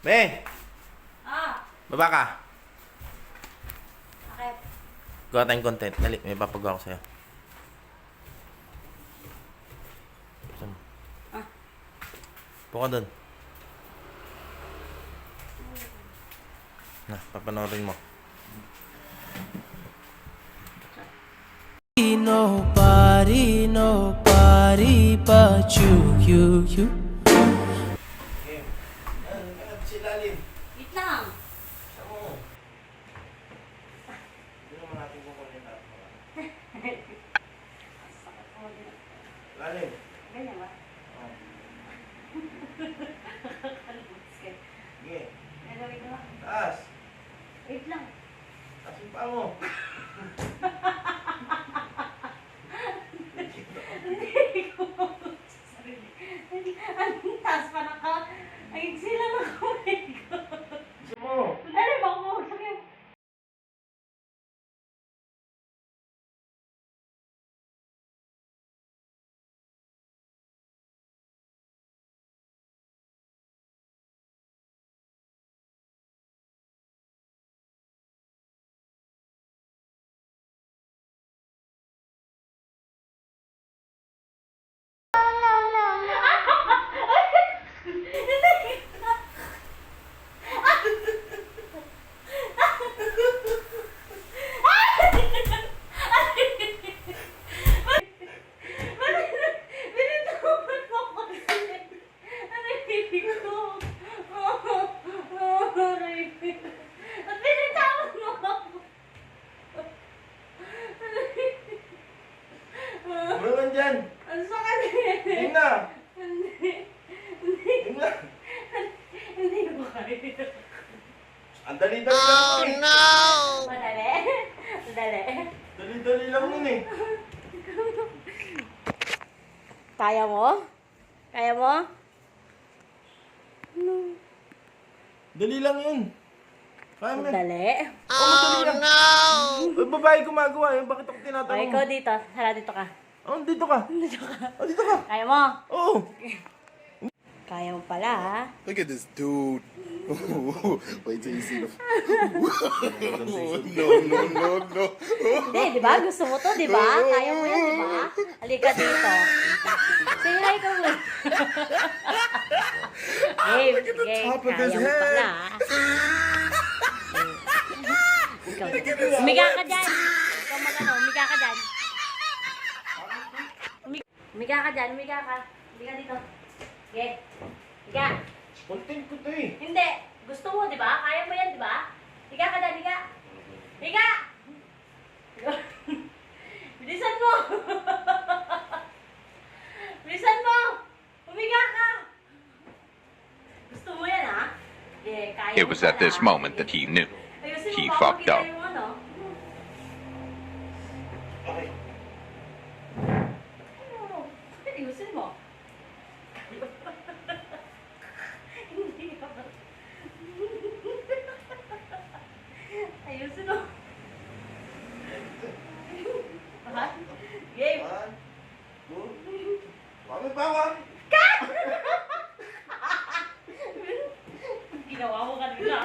Be! Ah, Baba ka. bakit? Gawa tayong content. Dali, may papagawa ko sa'yo. Saan mo? Ah. Puka doon. Na, papanoorin mo. Nobody but you. Okay. Silalim. Wait lang. Saan mo? Hindi naman natin kukunin natin. Sakit mo din. Lalim. Ganyan ba? Oh. Sige. Sige. Gagawin ko lang. Taas. Wait lang. Taas yung paa mo. Hindi ko sarili. Ang taas pa na ka. Ay, sila na ako. Gusto mo? Dali ba ako? Sakit. Ano naman dyan? Ang sakit Hindi na. Hindi. Hindi na. Hindi ko kaya. Ang dali-dali lang yun eh. Madali? Madali? Dali-dali lang yun eh. Kaya mo? Kaya mo? Ano? Dali lang yun. Kaya mo. Madali? Oh, madali lang. Ay, babae gumagawa yun. Bakit ako O, tinatanong? ikaw dito. Hala, dito ka. Oh, dito ka. Dito ka. Oh, dito ka. Kaya mo? Oo. Kaya mo pala, ha? Look at this dude. Wait till you see the. No. Hindi, di ba? Gusto mo to, di ba? Kaya mo yan, di ba? Halika dito. Say hi ka mo. Game, game. top of Kaya his mo head. pala, ha? Ikaw. Umiga ka dyan. Ikaw magano, umiga ka dyan. Umiga ka dyan, umiga ka. Umiga dito. Okay. Higa. Content ko to eh. Hindi. Gusto mo, di ba? Kaya mo yan, di ba? Higa ka dyan, higa. Higa! Bilisan mo! Bilisan mo! Humiga ka! Gusto mo yan, ha? Yeah, kaya It mo was at pala, this ha? moment that he knew. Ayusin mo, he baka fucked makita up. yung ano. Okay. Ano? Ayusin mo. Hindi ka ba? Ayusin mo. Ha? Game. 1, 2. Baka may bawang. Ginawa mo kanina. No.